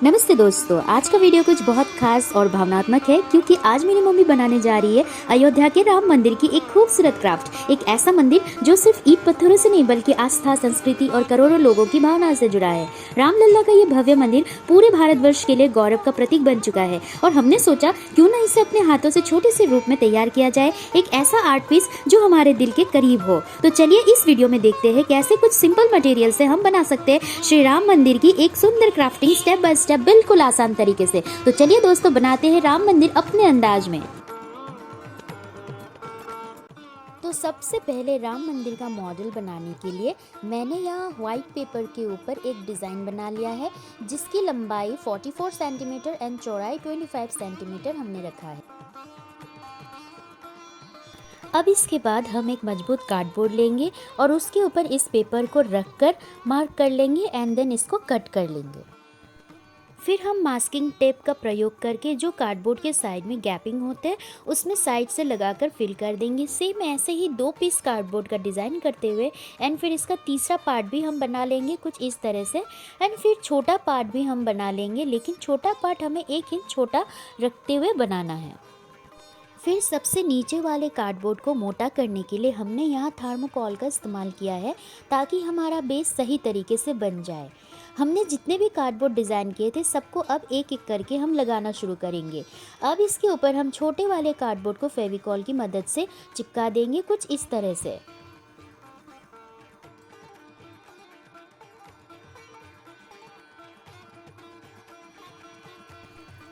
नमस्ते दोस्तों, आज का वीडियो कुछ बहुत खास और भावनात्मक है क्योंकि आज मेरी मम्मी बनाने जा रही है अयोध्या के राम मंदिर की एक खूबसूरत क्राफ्ट। एक ऐसा मंदिर जो सिर्फ ईंट पत्थरों से नहीं बल्कि आस्था, संस्कृति और करोड़ों लोगों की भावना से जुड़ा है। रामलला का ये भव्य मंदिर पूरे भारतवर्ष के लिए गौरव का प्रतीक बन चुका है और हमने सोचा क्यों ना इसे अपने हाथों से छोटे से रूप में तैयार किया जाए, एक ऐसा आर्ट पीस जो हमारे दिल के करीब हो। तो चलिए इस वीडियो में देखते हैं कैसे कुछ सिंपल मटेरियल से हम बना सकते हैं श्री राम मंदिर की एक सुंदर क्राफ्टिंग स्टेप बाय स्टेप, बिल्कुल आसान तरीके से। तो चलिए दोस्तों, बनाते हैं राम मंदिर अपने अंदाज में। तो सबसे पहले राम मंदिर का मॉडल बनाने के लिए मैंने यहाँ व्हाइट पेपर के ऊपर एक डिज़ाइन बना लिया है जिसकी लंबाई 44 सेंटीमीटर एंड चौड़ाई 25 सेंटीमीटर हमने रखा है। अब इसके बाद हम एक मजबूत कार्डबोर्ड लेंगे और उसके ऊपर इस पेपर को रखकर मार्क कर लेंगे एंड देन इसको कट कर लेंगे। फिर हम मास्किंग टेप का प्रयोग करके जो कार्डबोर्ड के साइड में गैपिंग होते हैं उसमें साइड से लगाकर फिल कर देंगे। सेम ऐसे ही 2 पीस कार्डबोर्ड का डिज़ाइन करते हुए एंड फिर इसका तीसरा पार्ट भी हम बना लेंगे कुछ इस तरह से। एंड फिर छोटा पार्ट भी हम बना लेंगे, लेकिन छोटा पार्ट हमें 1 इंच छोटा रखते हुए बनाना है। फिर सबसे नीचे वाले कार्डबोर्ड को मोटा करने के लिए हमने यहाँ थर्मोकोल का इस्तेमाल किया है ताकि हमारा बेस सही तरीके से बन जाए। हमने जितने भी कार्डबोर्ड डिज़ाइन किए थे सबको अब एक एक करके हम लगाना शुरू करेंगे। अब इसके ऊपर हम छोटे वाले कार्डबोर्ड को फेविकॉल की मदद से चिपका देंगे कुछ इस तरह से।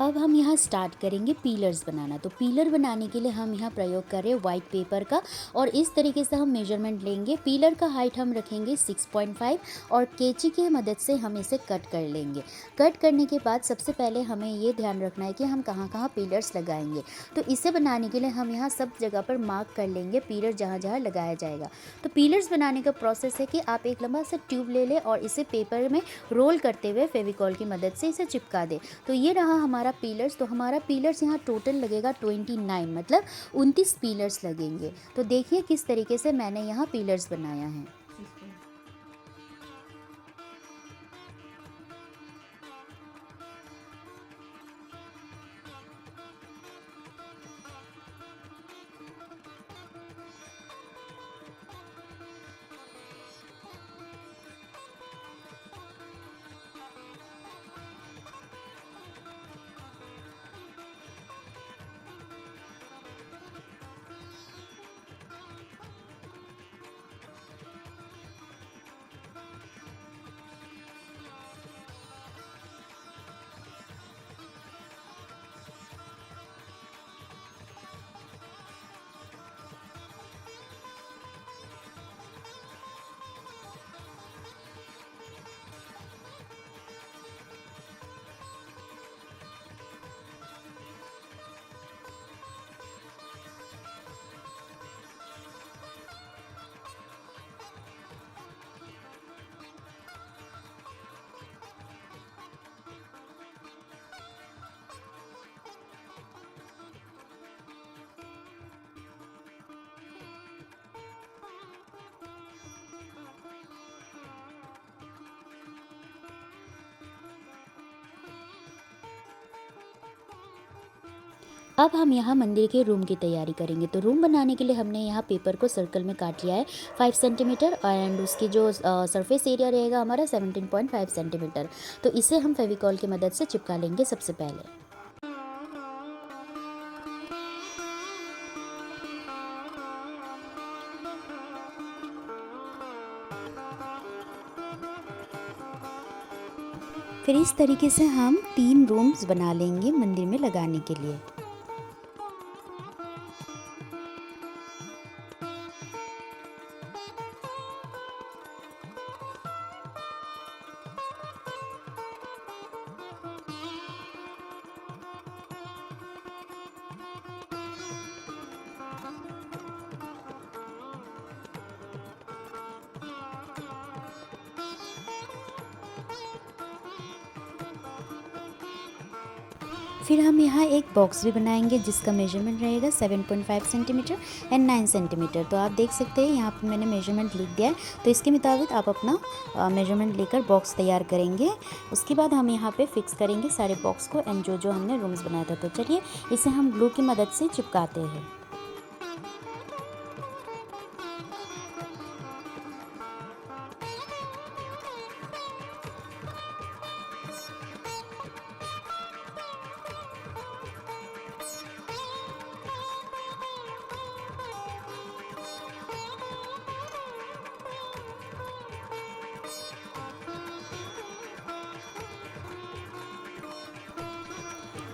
अब हम यहाँ स्टार्ट करेंगे पीलर्स बनाना। तो पीलर बनाने के लिए हम यहाँ प्रयोग कर रहे हैं वाइट पेपर का और इस तरीके से हम मेजरमेंट लेंगे। पीलर का हाइट हम रखेंगे 6.5 और कैंची की मदद से हम इसे कट कर लेंगे। कट करने के बाद सबसे पहले हमें ये ध्यान रखना है कि हम कहाँ कहाँ पीलर्स लगाएंगे। तो इसे बनाने के लिए हम यहाँ सब जगह पर मार्क कर लेंगे पीलर जहाँ जहाँ लगाया जाएगा। तो पीलर्स बनाने का प्रोसेस है कि आप एक लंबा सा ट्यूब ले लें और इसे पेपर में रोल करते हुए फेविकॉल की मदद से इसे चिपका दें। तो ये रहा हमारा पीलर्स। तो हमारा पीलर्स यहाँ टोटल लगेगा 29, मतलब 29 पीलर्स लगेंगे। तो देखिए किस तरीके से मैंने यहाँ पीलर्स बनाया है। अब हम यहाँ मंदिर के रूम की तैयारी करेंगे। तो रूम बनाने के लिए हमने यहाँ पेपर को सर्कल में काट लिया है 5 सेंटीमीटर एंड उसकी जो सरफेस एरिया रहेगा हमारा 17.5 सेंटीमीटर। तो इसे हम फेविकॉल की मदद से चिपका लेंगे सबसे पहले। फिर इस तरीके से हम 3 रूम्स बना लेंगे मंदिर में लगाने के लिए। फिर हम यहाँ एक बॉक्स भी बनाएंगे जिसका मेजरमेंट रहेगा 7.5 सेंटीमीटर एंड 9 सेंटीमीटर। तो आप देख सकते हैं यहाँ पे मैंने मेजरमेंट लिख दिया है, तो इसके मुताबिक आप अपना मेजरमेंट लेकर बॉक्स तैयार करेंगे। उसके बाद हम यहाँ पे फिक्स करेंगे सारे बॉक्स को एंड जो जो हमने रूम्स बनाया था। तो चलिए इसे हम ग्लू की मदद से चिपकाते हैं।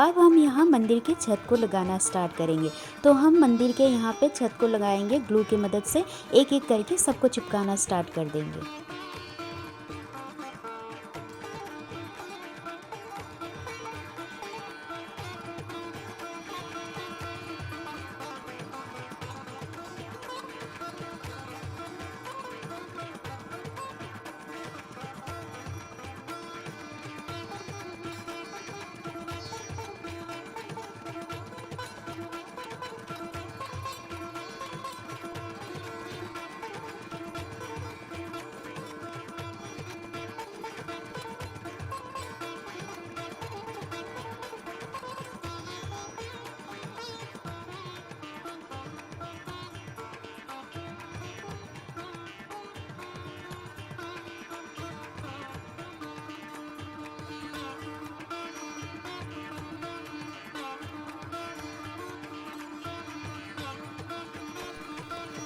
अब हम यहाँ मंदिर की छत को लगाना स्टार्ट करेंगे। तो हम मंदिर के यहाँ पे छत को लगाएंगे ग्लू की मदद से, एक एक करके सबको चिपकाना स्टार्ट कर देंगे।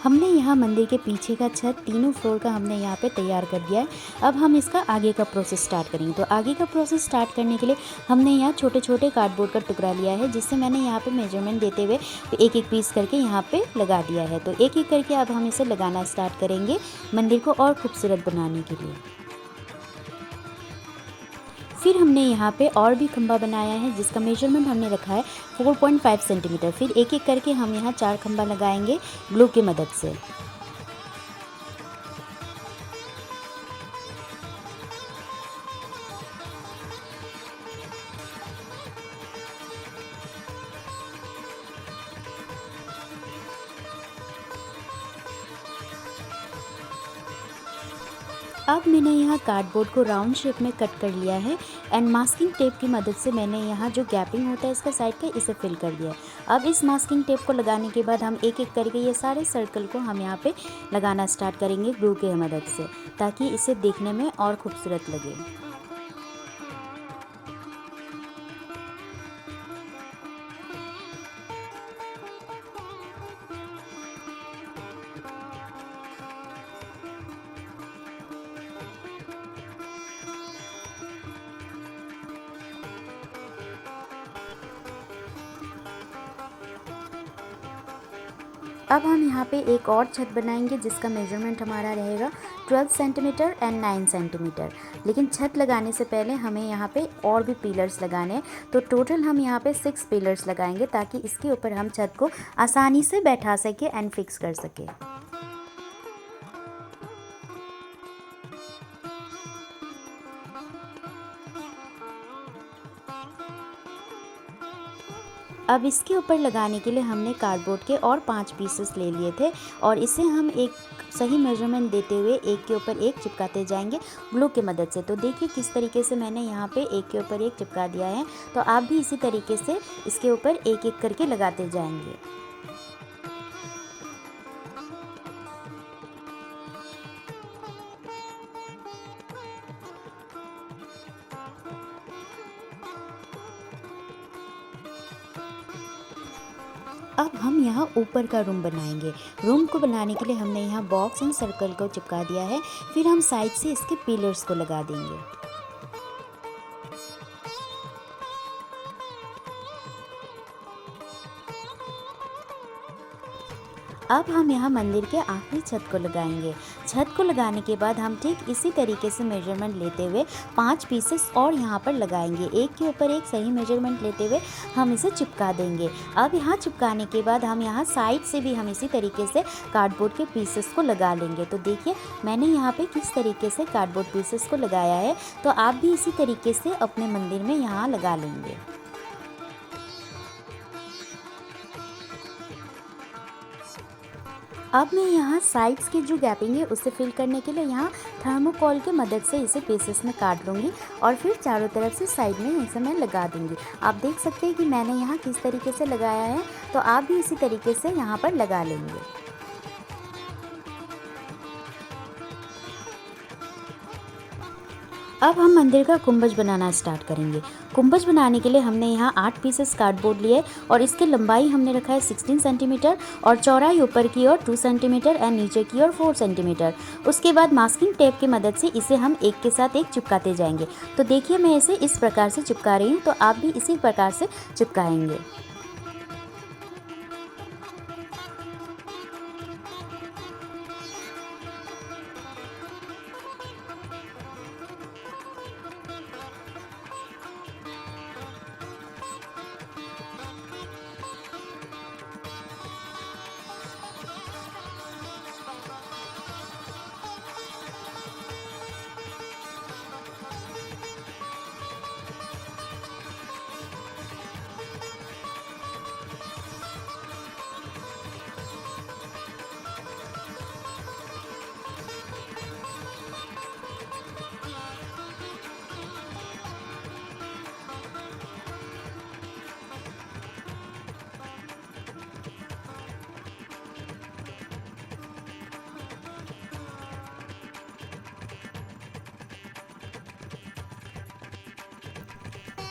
हमने यहाँ मंदिर के पीछे का छत तीनों फ्लोर का हमने यहाँ पे तैयार कर दिया है। अब हम इसका आगे का प्रोसेस स्टार्ट करेंगे। तो आगे का प्रोसेस स्टार्ट करने के लिए हमने यहाँ छोटे छोटे कार्डबोर्ड का टुकड़ा लिया है, जिससे मैंने यहाँ पे मेजरमेंट देते हुए एक एक पीस करके यहाँ पे लगा दिया है। तो एक एक करके अब हम इसे लगाना स्टार्ट करेंगे मंदिर को और खूबसूरत बनाने के लिए। फिर हमने यहाँ पे और भी खंभा बनाया है जिसका मेजरमेंट हमने रखा है 4.5 सेंटीमीटर। फिर एक एक करके हम यहाँ 4 खंभा लगाएंगे ग्लू की मदद से। अब मैंने यहाँ कार्डबोर्ड को राउंड शेप में कट कर लिया है एंड मास्किंग टेप की मदद से मैंने यहाँ जो गैपिंग होता है इसका साइड का, इसे फिल कर दिया है। अब इस मास्किंग टेप को लगाने के बाद हम एक एक करके ये सारे सर्कल को हम यहाँ पे लगाना स्टार्ट करेंगे ग्लू की मदद से, ताकि इसे देखने में और खूबसूरत लगे। अब हम यहाँ पे एक और छत बनाएंगे जिसका मेजरमेंट हमारा रहेगा 12 सेंटीमीटर एंड 9 सेंटीमीटर। लेकिन छत लगाने से पहले हमें यहाँ पे और भी पिलर्स लगाने हैं। तो टोटल हम यहाँ पे 6 पिलर्स लगाएंगे ताकि इसके ऊपर हम छत को आसानी से बैठा सके एंड फिक्स कर सके। अब इसके ऊपर लगाने के लिए हमने कार्डबोर्ड के और 5 पीसेस ले लिए थे और इसे हम एक सही मेजरमेंट देते हुए एक के ऊपर एक चिपकाते जाएंगे ग्लू की मदद से। तो देखिए किस तरीके से मैंने यहाँ पे एक के ऊपर एक चिपका दिया है। तो आप भी इसी तरीके से इसके ऊपर एक एक करके लगाते जाएंगे। अब हम यहाँ ऊपर का रूम बनाएंगे। रूम को बनाने के लिए हमने यहाँ बॉक्स एंड सर्कल को चिपका दिया है। फिर हम साइड से इसके पिलर्स को लगा देंगे। अब हम यहाँ मंदिर के आखिरी छत को लगाएंगे। छत को लगाने के बाद हम ठीक इसी तरीके से मेजरमेंट लेते हुए 5 पीसेस और यहाँ पर लगाएंगे। एक के ऊपर एक सही मेजरमेंट लेते हुए हम इसे चिपका देंगे। अब यहाँ चिपकाने के बाद हम यहाँ साइड से भी हम इसी तरीके से कार्डबोर्ड के पीसेस को लगा लेंगे। तो देखिए मैंने यहाँ पे किस तरीके से कार्डबोर्ड पीसेस को लगाया है। तो आप भी इसी तरीके से अपने मंदिर में यहाँ लगा लेंगे। अब मैं यहाँ साइड्स की जो गैपिंग है उसे फिल करने के लिए यहाँ थर्मोकोल की मदद से इसे पीसेस में काट लूँगी और फिर चारों तरफ से साइड में इसे मैं लगा दूँगी। आप देख सकते हैं कि मैंने यहाँ किस तरीके से लगाया है, तो आप भी इसी तरीके से यहाँ पर लगा लेंगे। अब हम मंदिर का कुंभज बनाना स्टार्ट करेंगे। कुंभज बनाने के लिए हमने यहाँ 8 पीसेस कार्डबोर्ड लिए और इसकी लंबाई हमने रखा है 16 सेंटीमीटर और चौड़ाई ऊपर की ओर 2 सेंटीमीटर एंड नीचे की ओर 4 सेंटीमीटर। उसके बाद मास्किंग टेप की मदद से इसे हम एक के साथ एक चिपकाते जाएंगे। तो देखिए मैं इसे इस प्रकार से चिपका रही हूँ, तो आप भी इसी प्रकार से चिपकाएंगे।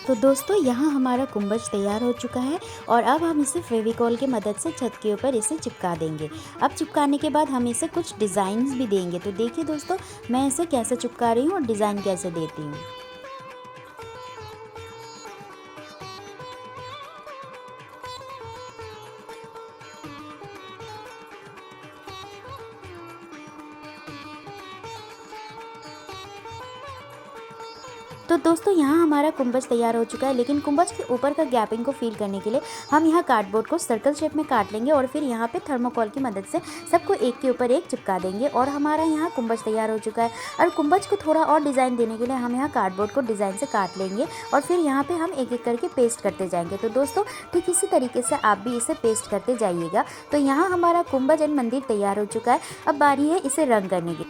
तो दोस्तों यहाँ हमारा कुंभज तैयार हो चुका है और अब हम इसे फेविकॉल की मदद से छत के ऊपर इसे चिपका देंगे। अब चिपकाने के बाद हम इसे कुछ डिज़ाइंस भी देंगे। तो देखिए दोस्तों मैं इसे कैसे चिपका रही हूँ और डिज़ाइन कैसे देती हूँ। तो दोस्तों यहाँ हमारा कुंभज तैयार हो चुका है, लेकिन कुंभज के ऊपर का गैपिंग को फील करने के लिए हम यहाँ कार्डबोर्ड को सर्कल शेप में काट लेंगे और फिर यहाँ पे थर्मोकोल की मदद से सबको एक के ऊपर एक चिपका देंगे और हमारा यहाँ कुंभज तैयार हो चुका है। और कुंभज को थोड़ा और डिज़ाइन देने के लिए हम यहाँ कार्डबोर्ड को डिज़ाइन से काट लेंगे और फिर यहाँ पर हम एक एक करके पेस्ट करते जाएंगे। तो दोस्तों ठीक इसी तरीके से आप भी इसे पेस्ट करते जाइएगा। तो यहाँ हमारा कुंभज एंड मंदिर तैयार हो चुका है। अब बारी है इसे रंग करने की।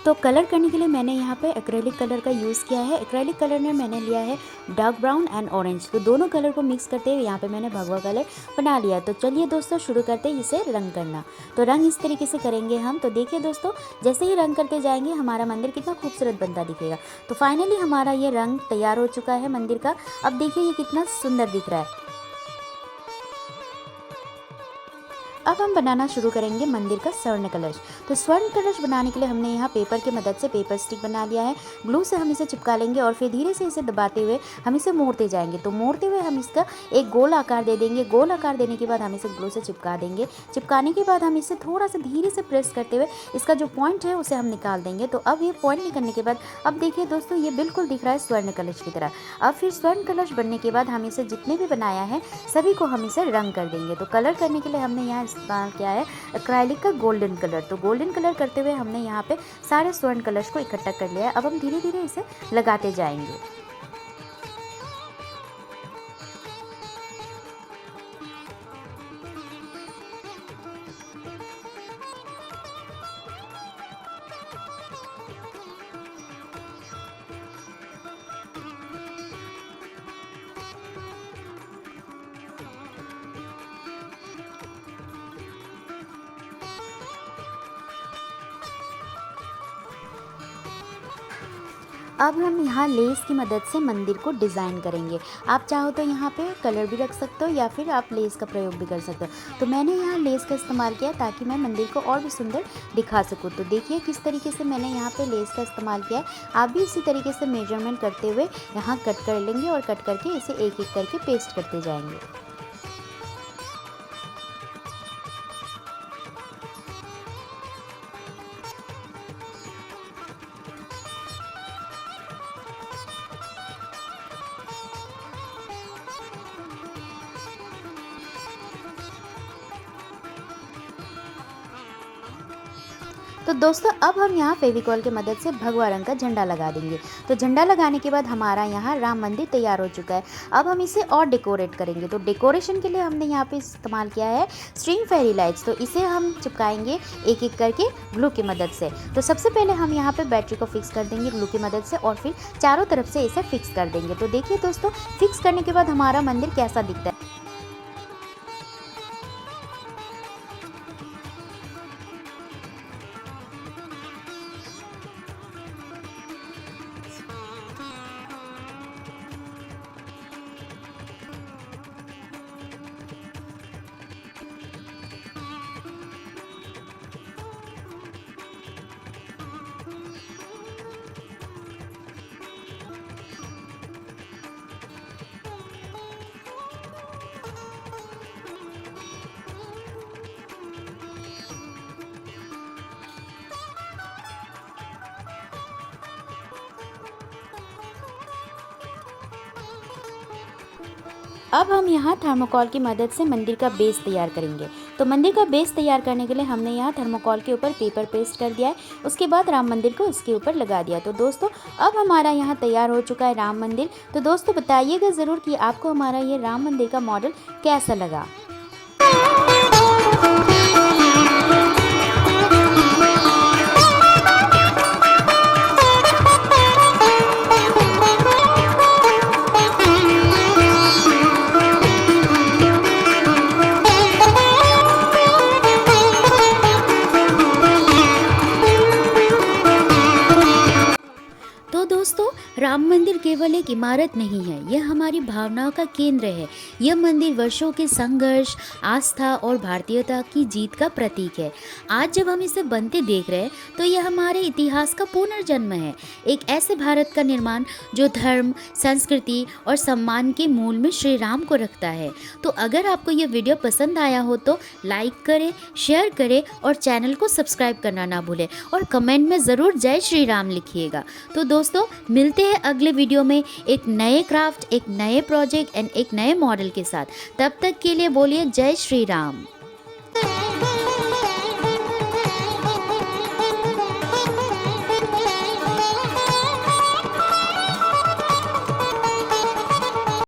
तो कलर करने के लिए मैंने यहाँ पे एक्रेलिक कलर का यूज़ किया है। एक्रेलिक कलर में मैंने लिया है डार्क ब्राउन एंड ऑरेंज। तो दोनों कलर को मिक्स करते हुए यहाँ पे मैंने भगवा कलर बना लिया। तो चलिए दोस्तों शुरू करते हैं इसे रंग करना। तो रंग इस तरीके से करेंगे हम। तो देखिए दोस्तों जैसे ही रंग करते जाएंगे हमारा मंदिर कितना खूबसूरत बनता दिखेगा। तो फाइनली हमारा ये रंग तैयार हो चुका है मंदिर का। अब देखिए ये कितना सुंदर दिख रहा है। अब हम बनाना शुरू करेंगे मंदिर का स्वर्ण कलश। तो स्वर्ण कलश बनाने के लिए हमने यहाँ पेपर की मदद से पेपर स्टिक बना लिया है। ग्लू से हम इसे चिपका लेंगे और फिर धीरे से इसे दबाते हुए हम इसे मोड़ते जाएंगे। तो मोड़ते हुए हम इसका एक गोल आकार दे देंगे। गोल आकार देने के बाद हम इसे ग्लू से चिपका देंगे। चिपकाने के बाद हम इसे थोड़ा सा धीरे से प्रेस करते हुए इसका जो पॉइंट है उसे हम निकाल देंगे। तो अब ये पॉइंट निकलने के बाद अब देखिए दोस्तों ये बिल्कुल दिख रहा है स्वर्ण कलश की तरह। अब फिर स्वर्ण कलश बनने के बाद हम इसे जितने भी बनाया है सभी को हम इसे रंग कर देंगे। तो कलर करने के लिए हमने यहाँ इस्तेमाल किया है एक्राइलिक का गोल्डन कलर। तो गोल्डन कलर करते हुए हमने यहाँ पे सारे स्वर्ण कलश को इकट्ठा कर लिया है। अब हम धीरे धीरे इसे लगाते जाएंगे। अब हम यहाँ लेस की मदद से मंदिर को डिज़ाइन करेंगे। आप चाहो तो यहाँ पे कलर भी रख सकते हो या फिर आप लेस का प्रयोग भी कर सकते हो। तो मैंने यहाँ लेस का इस्तेमाल किया ताकि मैं मंदिर को और भी सुंदर दिखा सकूँ। तो देखिए किस तरीके से मैंने यहाँ पे लेस का इस्तेमाल किया है। आप भी इसी तरीके से मेजरमेंट करते हुए यहाँ कट कर लेंगे और कट करके इसे एक एक करके पेस्ट करते जाएंगे। तो दोस्तों अब हम यहाँ फेविकॉल की मदद से भगवा रंग का झंडा लगा देंगे। तो झंडा लगाने के बाद हमारा यहाँ राम मंदिर तैयार हो चुका है। अब हम इसे और डेकोरेट करेंगे। तो डेकोरेशन के लिए हमने यहाँ पे इस्तेमाल किया है स्ट्रिंग फेरी लाइट्स। तो इसे हम चिपकाएंगे एक एक करके ग्लू की मदद से। तो सबसे पहले हम यहाँ पे बैटरी को फिक्स कर देंगे ग्लू की मदद से और फिर चारों तरफ से इसे फिक्स कर देंगे। तो देखिए दोस्तों, फिक्स करने के बाद हमारा मंदिर कैसा दिखता है। अब हम यहाँ थर्मोकॉल की मदद से मंदिर का बेस तैयार करेंगे। तो मंदिर का बेस तैयार करने के लिए हमने यहाँ थर्मोकॉल के ऊपर पेपर पेस्ट कर दिया है। उसके बाद राम मंदिर को इसके ऊपर लगा दिया। तो दोस्तों अब हमारा यहाँ तैयार हो चुका है राम मंदिर। तो दोस्तों बताइएगा ज़रूर कि आपको हमारा ये राम मंदिर का मॉडल कैसा लगा। तो दोस्तों राम मंदिर केवल एक इमारत नहीं है, यह हमारी भावनाओं का केंद्र है। यह मंदिर वर्षों के संघर्ष, आस्था और भारतीयता की जीत का प्रतीक है। आज जब हम इसे बनते देख रहे हैं तो यह हमारे इतिहास का पुनर्जन्म है, एक ऐसे भारत का निर्माण जो धर्म, संस्कृति और सम्मान के मूल में श्री राम को रखता है। तो अगर आपको यह वीडियो पसंद आया हो तो लाइक करें, शेयर करें और चैनल को सब्सक्राइब करना ना भूलें और कमेंट में ज़रूर जय श्री राम लिखिएगा। तो दोस्तों मिलते हैं अगले वीडियो में एक नए क्राफ्ट, एक नए प्रोजेक्ट एंड एक नए मॉडल के साथ। तब तक के लिए बोलिए जय श्री राम।